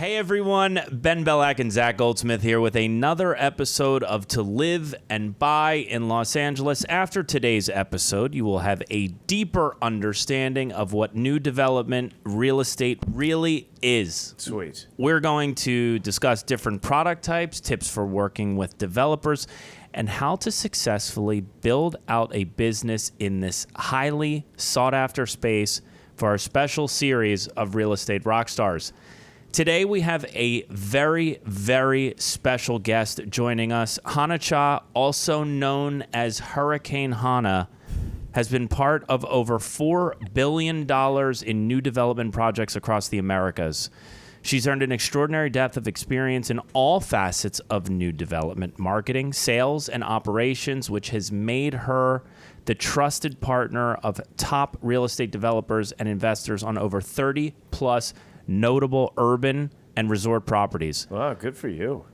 Hey everyone, Ben Bellack and Zach Goldsmith here with another episode of To Live and Buy in Los Angeles. After today's episode, you will have a deeper understanding of what new development real estate really is. Sweet. We're going to discuss different product types, tips for working with developers, and how to successfully build out a business in this highly sought-after space for our special series of Real Estate Rockstars. Today, we have a very, very special guest joining us. Hana Cha, also known as Hurricane Hana, has been part of over $4 billion in new development projects across the Americas. She's earned an extraordinary depth of experience in all facets of new development, marketing, sales, and operations, which has made her the trusted partner of top real estate developers and investors on over 30-plus notable urban and resort properties. Wow, good for you.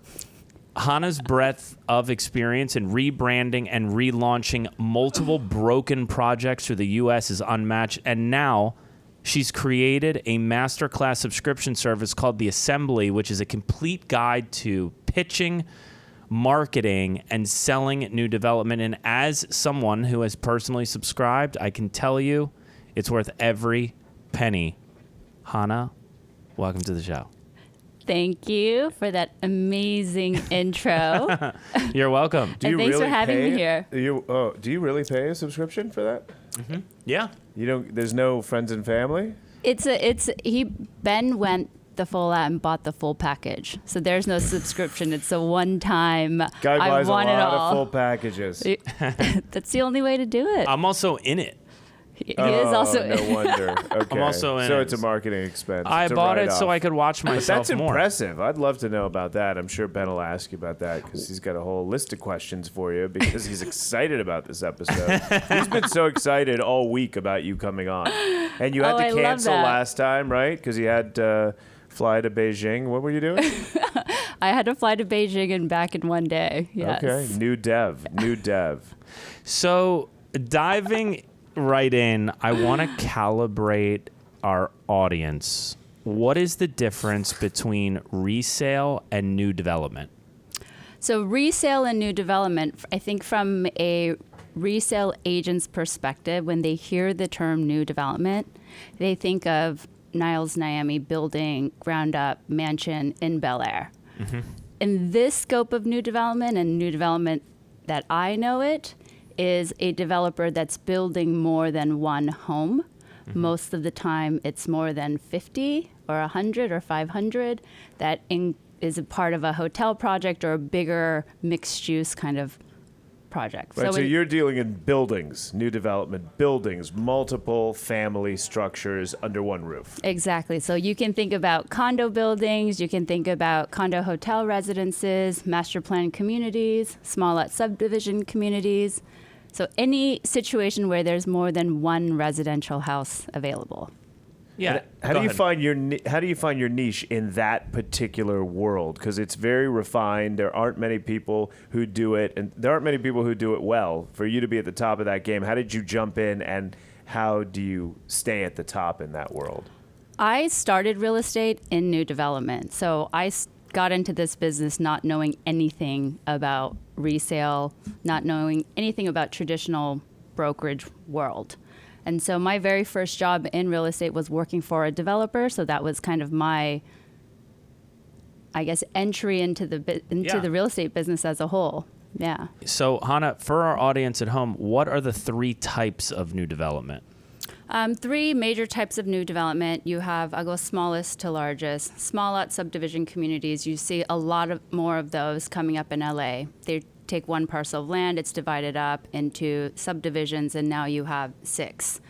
Hana's breadth of experience in rebranding and relaunching multiple broken projects through the U.S. is unmatched, and now she's created a masterclass subscription service called The Assembly, which is a complete guide to pitching, marketing, and selling new development. And as someone who has personally subscribed, I can tell you it's worth every penny. Hana, welcome to the show. Thank you for that amazing intro. You're welcome. Thanks for having me here. Do you really pay a subscription for that? Mm-hmm. Yeah. You don't. There's no friends and family. Ben went the full out and bought the full package. So there's no subscription. It's a one-time. Guy buys I want a lot it all. of full packages. That's the only way to do it. I'm also in it. He is also. No wonder. Okay. I'm also in so it. It's a marketing expense. I It's a bought it write-off. so I could watch But myself that's more. impressive. I'd love to know about that. I'm sure Ben will ask you about that because he's got a whole list of questions for you because he's excited about this episode. He's been so excited all week about you coming on. And you had I to love cancel that. last time, right? Because you had to fly to Beijing. What were you doing? I had to fly to Beijing and back in one day. Yes. Okay. New dev. So diving right in, I want to calibrate our audience. What is the difference between resale and new development? So resale and new development, I think from a resale agent's perspective, when they hear the term new development, they think of Niles Naomi building ground up mansion in Bel Air. Mm-hmm. In this scope of new development and new development that I know it, is a developer that's building more than one home. Mm-hmm. Most of the time, it's more than 50 or 100 or 500 that is a part of a hotel project or a bigger mixed-use kind of project. Right, so you're dealing in buildings, new development buildings, multiple family structures under one roof. Exactly. So you can think about condo buildings, you can think about condo hotel residences, master plan communities, small lot subdivision communities. So any situation where there's more than one residential house available. Yeah. How do you find your niche in that particular world? Because it's very refined. There aren't many people who do it, and there aren't many people who do it well. For you to be at the top of that game, how did you jump in, and how do you stay at the top in that world? I started real estate in new development. So I got into this business not knowing anything about resale, not knowing anything about traditional brokerage world. And so my very first job in real estate was working for a developer. So that was kind of my, I guess, entry into the real estate business as a whole. Yeah. So Hana, for our audience at home, what are the three types of new development? Three major types of new development. You have, I'll go smallest to largest. Small lot subdivision communities, you see a lot more of those coming up in LA. They take one parcel of land, it's divided up into subdivisions, and now you have 6.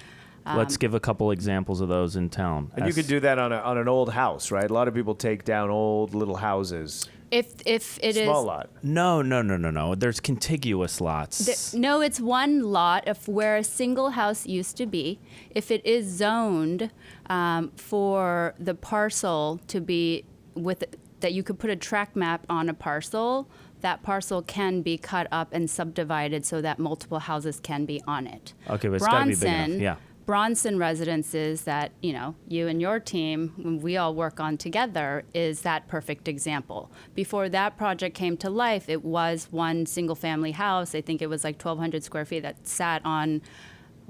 Let's give a couple examples of those in town. And you could do that on an old house, right? A lot of people take down old little houses. If it Small is lot. No. There's contiguous lots. No, it's one lot of where a single house used to be. If it is zoned for the parcel to be that you could put a tract map on a parcel, that parcel can be cut up and subdivided so that multiple houses can be on it. Okay, but it's got to be big enough. Yeah. Bronson Residences that, you and your team, when we all work on together, is that perfect example. Before that project came to life, it was one single family house. I think it was like 1,200 square feet that sat on,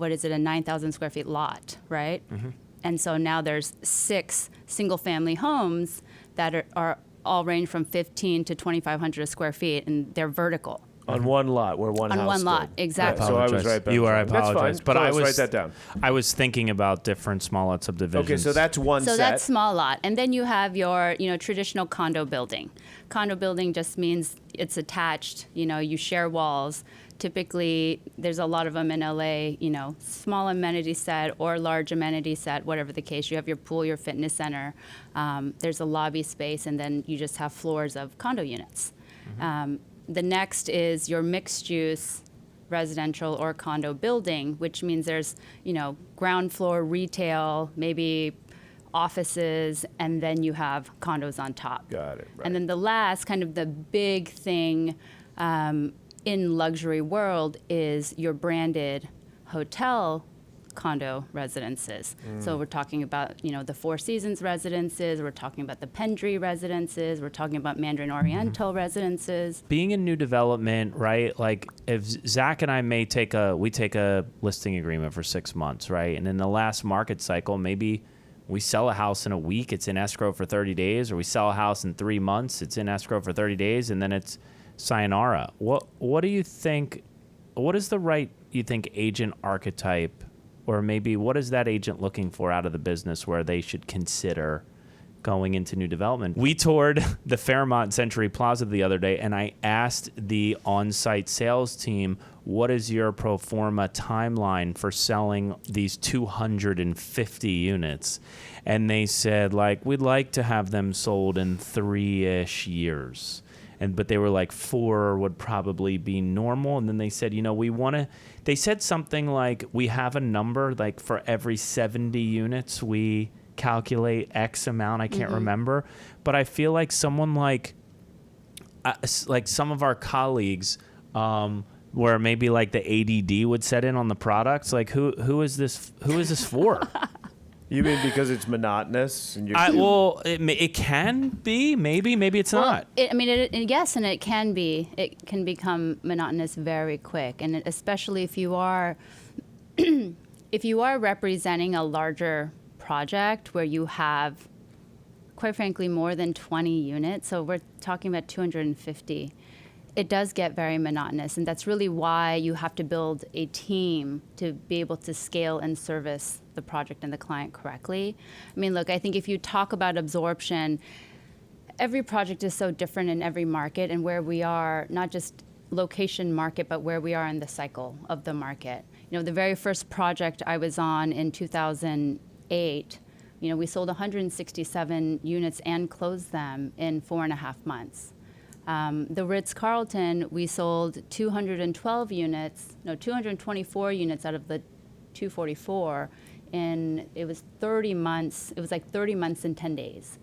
a 9,000 square feet lot, right? Mm-hmm. And so now there's 6 single family homes that are all range from 15 to 2,500 square feet, and they're vertical. On one lot where one house On one lot, stood. exactly. So I was right. Ben. You are. I That's fine. apologize. But So I let's was write that down. I was thinking about different small lot subdivisions. Okay, so that's one So set. that's small lot. And then you have your, traditional condo building. Condo building just means it's attached, you share walls. Typically, there's a lot of them in LA, small amenity set or large amenity set, whatever the case. You have your pool, your fitness center. There's a lobby space, and then you just have floors of condo units. Mm-hmm. The next is your mixed use residential or condo building, which means there's, ground floor retail, maybe offices, and then you have condos on top. Got it. Right. And then the last, kind of the big thing in luxury world is your branded hotel condo residences. So we're talking about, the Four Seasons residences, we're talking about the Pendry residences, we're talking about Mandarin Oriental residences. Being in new development, right? Like if Zach and I we take a listing agreement for 6 months, right? And in the last market cycle, maybe we sell a house in a week, it's in escrow for 30 days, or we sell a house in 3 months, it's in escrow for 30 days, and then it's sayonara. What do you think, what is the right, you think, agent archetype, or maybe what is that agent looking for out of the business where they should consider going into new development? We toured the Fairmont Century Plaza the other day, and I asked the on-site sales team, what is your pro forma timeline for selling these 250 units? And they said, we'd like to have them sold in 3-ish years. But they were like 4 would probably be normal. And then they said, they said something like, we have a number, like for every 70 units, we calculate X amount. I can't remember. But I feel like someone like some of our colleagues, where maybe like the ADD would set in on the products, like who is this for? You mean because it's monotonous? And it can be, maybe it's not. Yes, and it can be. It can become monotonous very quick, and especially if you are, representing a larger project where you have, quite frankly, more than 20 units. So we're talking about 250. It does get very monotonous, and that's really why you have to build a team to be able to scale and service the project and the client correctly. I think if you talk about absorption, every project is so different in every market, and where we are, not just location market, but where we are in the cycle of the market. The very first project I was on in 2008, we sold 167 units and closed them in 4.5 months. The Ritz-Carlton, we sold 224 units out of the 244, and it was 30 months. It was like 30 months and 10 days,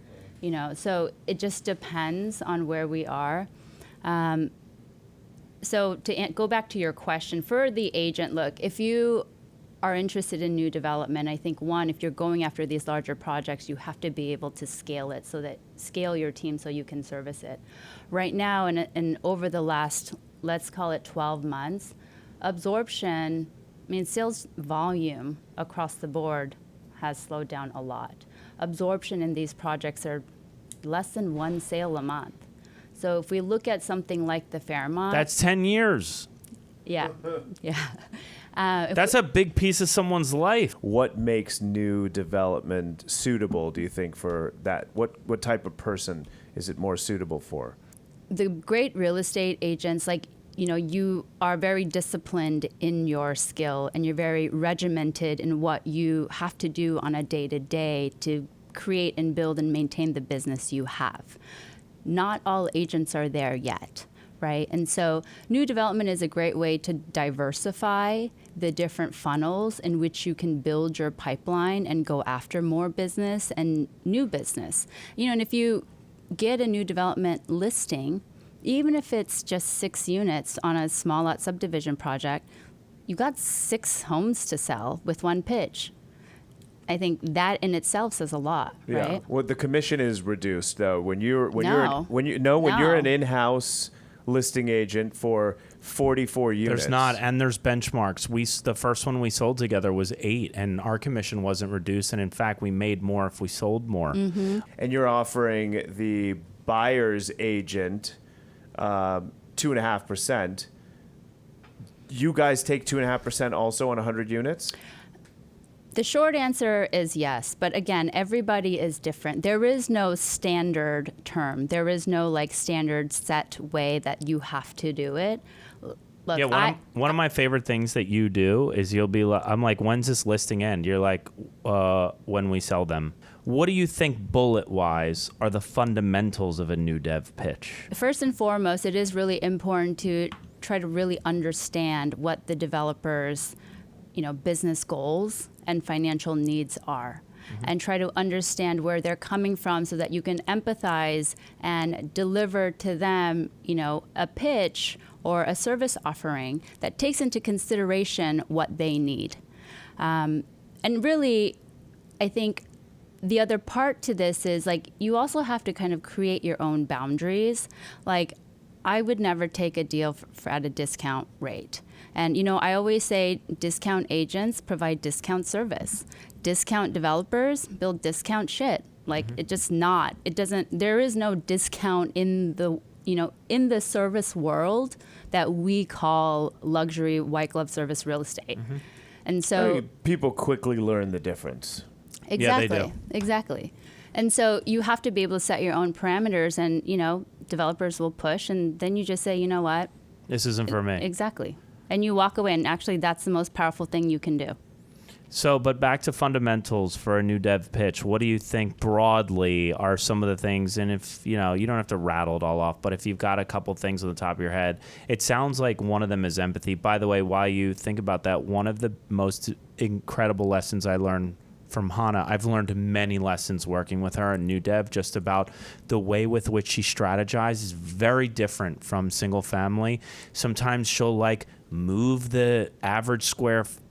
So it just depends on where we are. So to go back to your question, for the agent, look, if you are interested in new development, I think one, if you're going after these larger projects, you have to be able to scale your team so you can service it. Right now, and over the last, let's call it 12 months, absorption, sales volume across the board has slowed down a lot. Absorption in these projects are less than 1 sale a month. So if we look at something like the Fairmont, that's 10 years. Yeah. That's a big piece of someone's life. What makes new development suitable, do you think, for that? What type of person is it more suitable for? The great real estate agents, you are very disciplined in your skill, and you're very regimented in what you have to do on a day-to-day to create and build and maintain the business you have. Not all agents are there yet, right? And so new development is a great way to diversify the different funnels in which you can build your pipeline and go after more business and new business. And if you get a new development listing, even if it's just 6 units on a small lot subdivision project, you got 6 homes to sell with one pitch. I think that in itself says a lot, right? Well, the commission is reduced though when you're No. an in-house listing agent for 44 units. There's not, and there's benchmarks. The first one we sold together was 8, and our commission wasn't reduced, and in fact, we made more if we sold more. Mm-hmm. And you're offering the buyer's agent 2.5%. You guys take 2.5% also on 100 units? The short answer is yes, but again, everybody is different. There is no standard term. There is no like standard set way that you have to do it. Look, Yeah, one of my favorite things that you do is you'll be like, I'm like, when's this listing end? You're like, when we sell them. What do you think bullet-wise are the fundamentals of a new dev pitch? First and foremost, it is really important to try to really understand what the developer's, business goals and financial needs are, and try to understand where they're coming from so that you can empathize and deliver to them, a pitch or a service offering that takes into consideration what they need. And really, I think the other part to this is like you also have to kind of create your own boundaries. Like I would never take a deal at a discount rate. And, I always say discount agents provide discount service. Discount developers build discount shit. Like there is no discount in the service world that we call luxury white glove service real estate. And so people quickly learn the difference. Exactly. Yeah, they do. Exactly. And so you have to be able to set your own parameters and, developers will push and then you just say, you know what? This isn't for me. Exactly. And you walk away and actually that's the most powerful thing you can do. So, but back to fundamentals for a new dev pitch. What do you think broadly are some of the things? And if, you don't have to rattle it all off, but if you've got a couple things on the top of your head, it sounds like one of them is empathy. By the way, while you think about that, one of the most incredible lessons I learned from Hana, I've learned many lessons working with her in new dev, just about the way with which she strategizes is very different from single family. Sometimes she'll move the average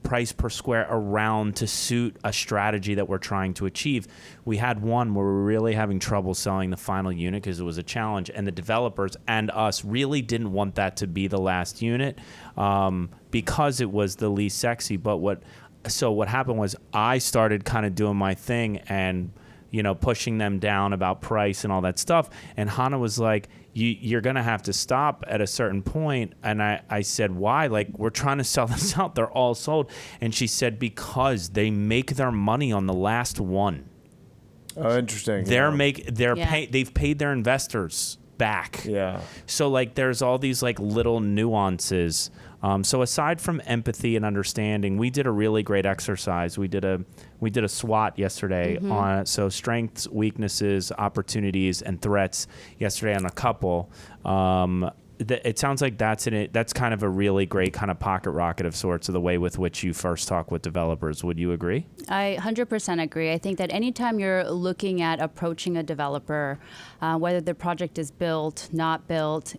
price per square around to suit a strategy that we're trying to achieve. We had one where we were really having trouble selling the final unit because it was a challenge, and the developers and us really didn't want that to be the last unit because it was the least sexy. But what happened was I started kind of doing my thing and pushing them down about price and all that stuff. And Hana was like, you're going to have to stop at a certain point. And I said, why? We're trying to sell this out. They're all sold. And she said, because they make their money on the last one. Oh, interesting. They've paid their investors back. Yeah. So there's all these little nuances. So aside from empathy and understanding, we did a really great exercise. We did a SWOT yesterday on strengths, weaknesses, opportunities, and threats yesterday on a couple. It sounds like that's in it. That's kind of a really great kind of pocket rocket of sorts of the way with which you first talk with developers. Would you agree? I 100% agree. I think that anytime you're looking at approaching a developer, whether the project is built, not built,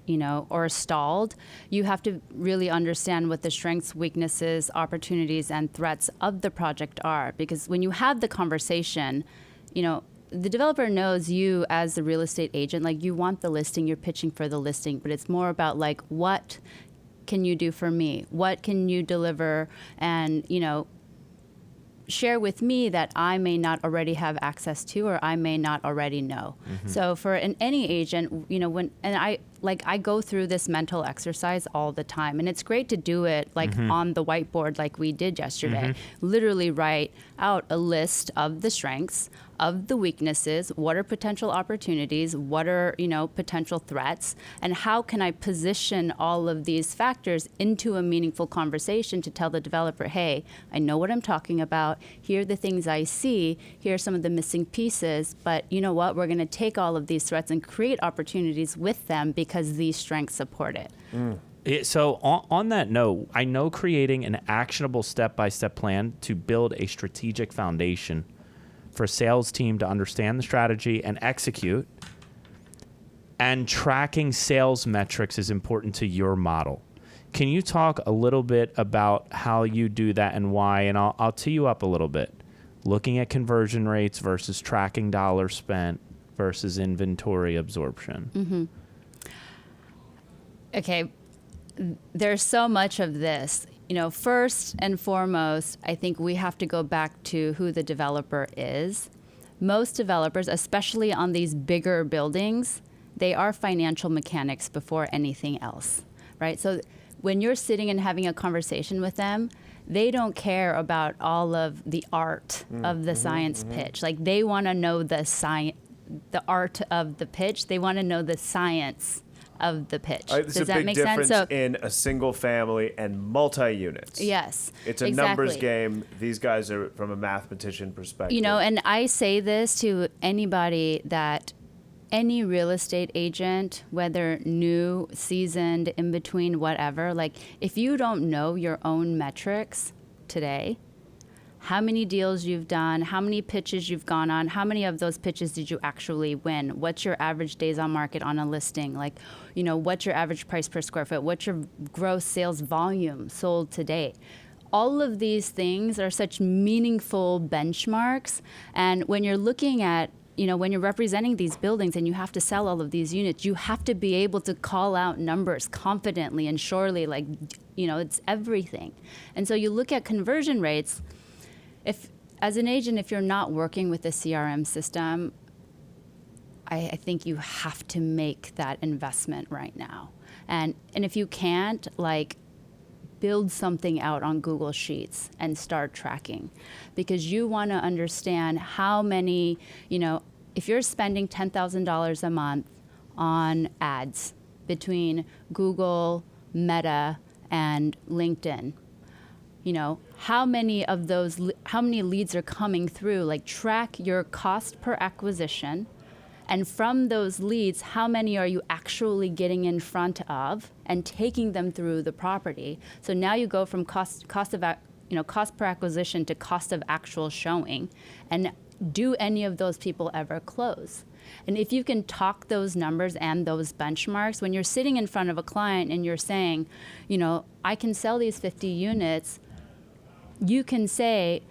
or stalled, you have to really understand what the strengths, weaknesses, opportunities, and threats of the project are. Because when you have the conversation, the developer knows you as the real estate agent. You want the listing, you're pitching for the listing, but it's more about what can you do for me? What can you deliver? And, share with me that I may not already have access to or I may not already know. So for any agent, I go through this mental exercise all the time, and it's great to do it on the whiteboard like we did yesterday. Literally write out a list of the strengths, of the weaknesses, what are potential opportunities, what are, potential threats, and how can I position all of these factors into a meaningful conversation to tell the developer, hey, I know what I'm talking about, here are the things I see, here are some of the missing pieces, but you know what, we're gonna take all of these threats and create opportunities with them because these strengths support it. So on that note, I know creating an actionable step-by-step plan to build a strategic foundation for a sales team to understand the strategy and execute, and tracking sales metrics is important to your model. Can you talk a little bit about how you do that and why? And I'll tee you up a little bit. Looking at conversion rates versus tracking dollars spent versus inventory absorption. Okay, there's so much of this. First and foremost, I think we have to go back to who the developer is. Most developers, especially on these bigger buildings, they are financial mechanics before anything else, right? So when you're sitting and having a conversation with them, they don't care about all of the art of the science pitch. Like, they want to know the art of the pitch. They want to know the science of the pitch. Does that make sense? So, in a single family and multi-units. Yes, it's a numbers game. These guys are from a mathematician perspective. And I say this to anybody that any real estate agent, whether new, seasoned, in between, whatever, like, if you don't know your own metrics today, how many deals you've done, how many pitches you've gone on, how many of those pitches did you actually win? What's your average days on market on a listing? Like, what's your average price per square foot? What's your gross sales volume sold today? All of these things are such meaningful benchmarks. And when you're looking at, when you're representing these buildings and you have to sell all of these units, you have to be able to call out numbers confidently and surely, like, it's everything. And so you look at conversion rates. If, as an agent, if you're not working with a CRM system, I think you have to make that investment right now. And if you can't, like, build something out on Google Sheets and start tracking, because you want to understand how many, if you're spending $10,000 a month on ads between Google, Meta, and LinkedIn, how many of those, how many leads are coming through? Like, track your cost per acquisition. And from those leads, how many are you actually getting in front of and taking them through the property? So now you go from cost per acquisition to cost of actual showing. And do any of those people ever close? And if you can talk those numbers and those benchmarks, when you're sitting in front of a client and you're saying, I can sell these 50 units, you can say,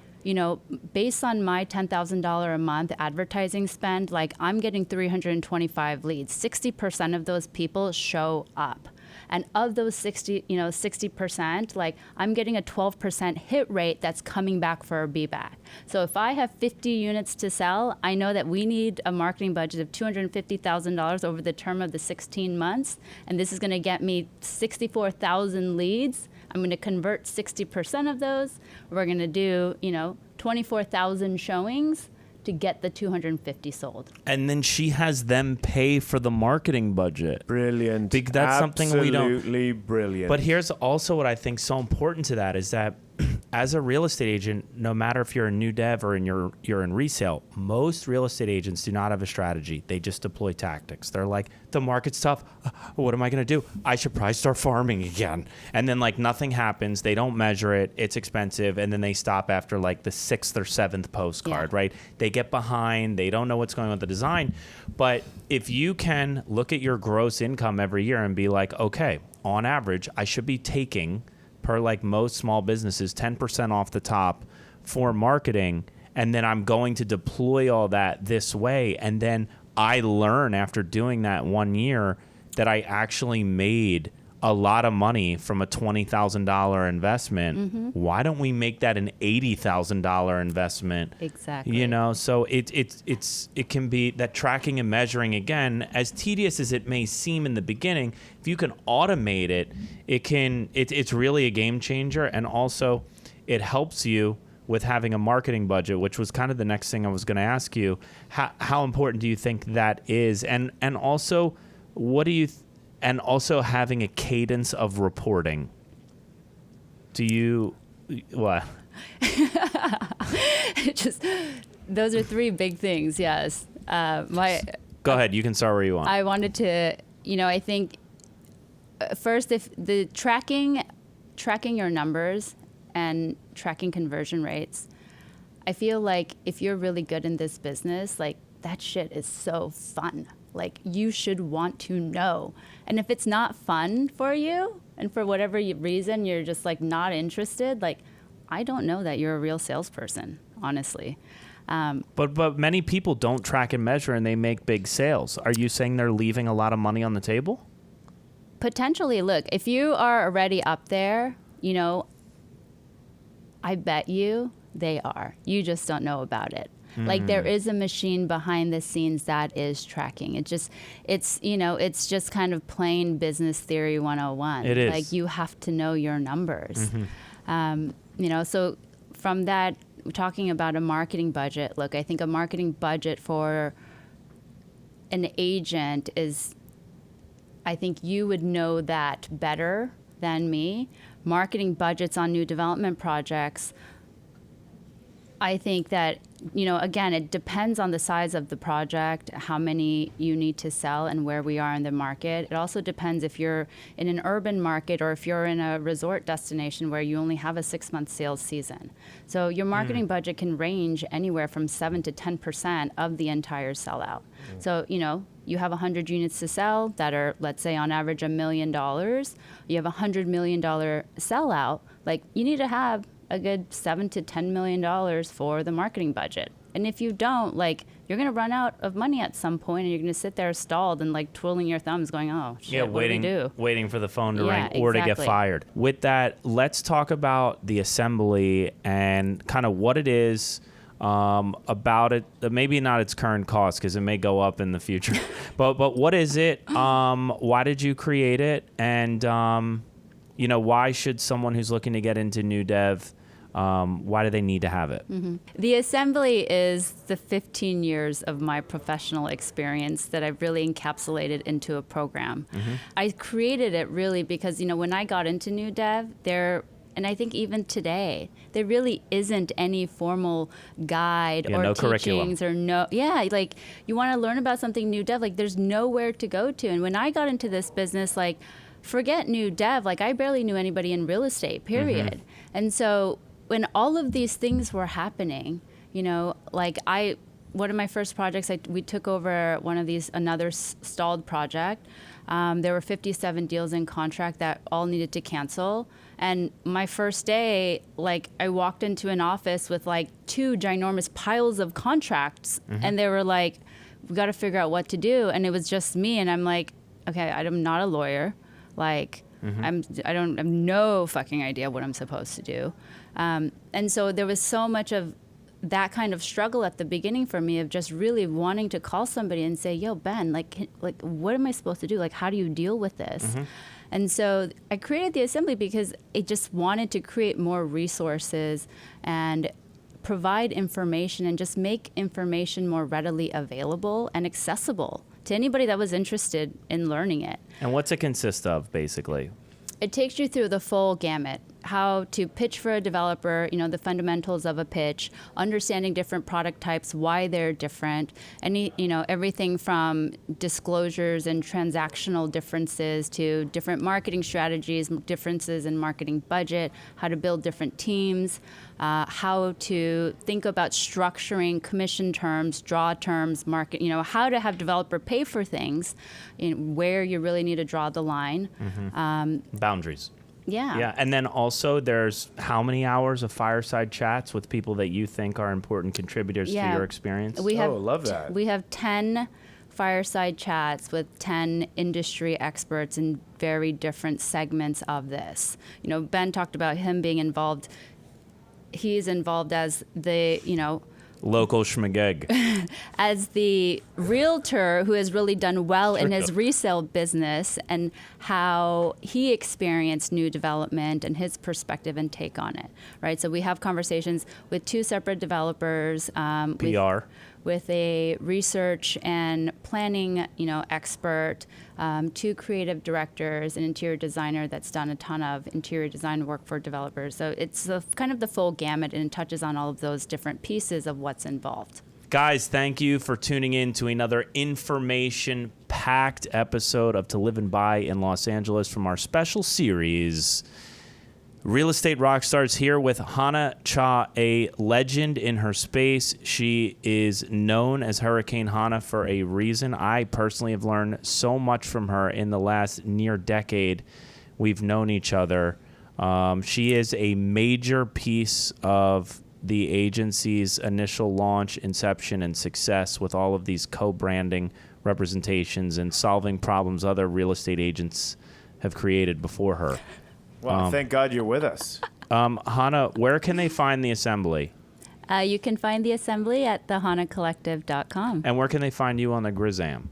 based on my $10,000 a month advertising spend, like, I'm getting 325 leads. 60% of those people show up. And of those 60%, like, I'm getting a 12% hit rate that's coming back for a be back. So if I have 50 units to sell, I know that we need a marketing budget of $250,000 over the term of the 16 months. And this is going to get me 64,000 leads. I'm going to convert 60% of those. We're going to do, 24,000 showings to get the 250 sold. And then she has them pay for the marketing budget. Brilliant. That's something we don't. Absolutely brilliant. But here's also what I think so important to that is that as a real estate agent, no matter if you're a new dev or you're in resale, most real estate agents do not have a strategy. They just deploy tactics. They're like, the market's tough. What am I going to do? I should probably start farming again. And then, like, nothing happens. They don't measure it. It's expensive. And then they stop after, like, the 6th or 7th postcard, right? They get behind. They don't know what's going on with the design. But if you can look at your gross income every year and be like, okay, on average, I should be taking, per, like, most small businesses, 10% off the top for marketing, and then I'm going to deploy all that this way. And then I learn after doing that 1 year that I actually made a lot of money from a $20,000 investment. Why don't we make that an $80,000 investment? Exactly. So it can be that tracking and measuring, again, as tedious as it may seem in the beginning, if you can automate it, it's really a game changer. And also it helps you with having a marketing budget, which was kind of the next thing I was going to ask you. How important do you think that is? And also, what do you and also having a cadence of reporting. Do you what? Those are 3 big things. Yes. Go ahead. You can start where you want. I wanted to, I think first, if the tracking your numbers and tracking conversion rates, I feel like if you're really good in this business, like, that shit is so fun. Like, you should want to know. And if it's not fun for you, and for whatever reason you're just like not interested, like, I don't know that you're a real salesperson, honestly. But many people don't track and measure, and they make big sales. Are you saying they're leaving a lot of money on the table? Potentially. Look, if you are already up there, you know, I bet you they are. You just don't know about it. Like, there is a machine behind the scenes that is tracking. It's just kind of plain business theory 101. It is. Like, you have to know your numbers. You know, so from that, talking about a marketing budget, look, I think a marketing budget for an agent is, I think you would know that better than me. Marketing budgets on new development projects, I think that, you know, again, it depends on the size of the project, how many you need to sell, and where we are in the market. It also depends if you're in an urban market or if you're in a resort destination where you only have a 6-month sales season. So your marketing budget can range anywhere from 7 to 10% of the entire sellout. So, you know, you have 100 units to sell that are, let's say, on average $1 million. You have a $100 million sellout. Like, you need to have a good $7 to $10 million for the marketing budget. And if you don't, like, you're going to run out of money at some point, and you're going to sit there stalled and like twiddling your thumbs going, oh, shit, what do we do? Waiting for the phone to Yeah, ring or to get exactly. fired. With that, let's talk about the assembly and kind of what it is about it. Maybe not its current cost, because it may go up in the future. but what is it? Why did you create it? And you know, why should someone who's looking to get into new dev, why do they need to have it? The assembly is the 15 years of my professional experience that I've really encapsulated into a program. I created it really because, you know, when I got into new dev, and I think even today, there really isn't any formal guide or no teachings curriculum. like, you want to learn about something new dev, like, there's nowhere to go to. And when I got into this business, like, forget new dev, like, I barely knew anybody in real estate, period. And so when all of these things were happening, you know, like, one of my first projects, we took over another stalled project. There were 57 deals in contract that all needed to cancel. And my first day, like, I walked into an office with like 2 ginormous piles of contracts, and they were like, we got to figure out what to do. And it was just me. And I'm like, okay, I'm not a lawyer. Like, I have no fucking idea what I'm supposed to do. And so there was so much of that kind of struggle at the beginning for me, of just really wanting to call somebody and say, yo, Ben, like, what am I supposed to do? Like, how do you deal with this? And so I created the assembly because it just wanted to create more resources and provide information and just make information more readily available and accessible to anybody that was interested in learning it. And what's it consist of, basically? It takes you through the full gamut. How to pitch for a developer, you know, the fundamentals of a pitch, understanding different product types, why they're different, everything from disclosures and transactional differences to different marketing strategies, differences in marketing budget, how to build different teams, how to think about structuring commission terms, draw terms, market, how to have developer pay for things, where you really need to draw the line. Boundaries. Yeah. Yeah, and then also there's how many hours of fireside chats with people that you think are important contributors to your experience? Love that. We have 10 fireside chats with 10 industry experts in very different segments of this. Ben talked about him being involved. He's involved as the, local schmageg. as the realtor who has really done well in his resale business, and how he experienced new development and his perspective and take on it, right? So we have conversations with 2 separate developers, PR. with a research and planning, expert, 2 creative directors, an interior designer that's done a ton of interior design work for developers. So it's kind of the full gamut, and it touches on all of those different pieces of what's involved. Guys, thank you for tuning in to another information-packed episode of To Live and Buy in Los Angeles from our special series, Real estate rock stars here with Hana Cha, a legend in her space. She is known as Hurricane Hana for a reason. I personally have learned so much from her in the last near decade we've known each other. She is a major piece of the agency's initial launch, inception, and success with all of these co-branding representations and solving problems other real estate agents have created before her. Well, thank God you're with us. Hana, where can they find the assembly? You can find the assembly at thehanacollective.com. And where can they find you on the Grizam?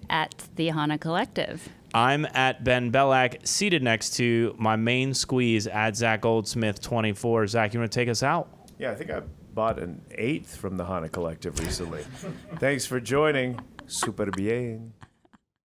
At the Hana Collective. I'm at Ben Bellac, seated next to my main squeeze at Zach Goldsmith 24. Zach, you want to take us out? Yeah, I think I bought an 8th from the Hana Collective recently. Thanks for joining. Super bien.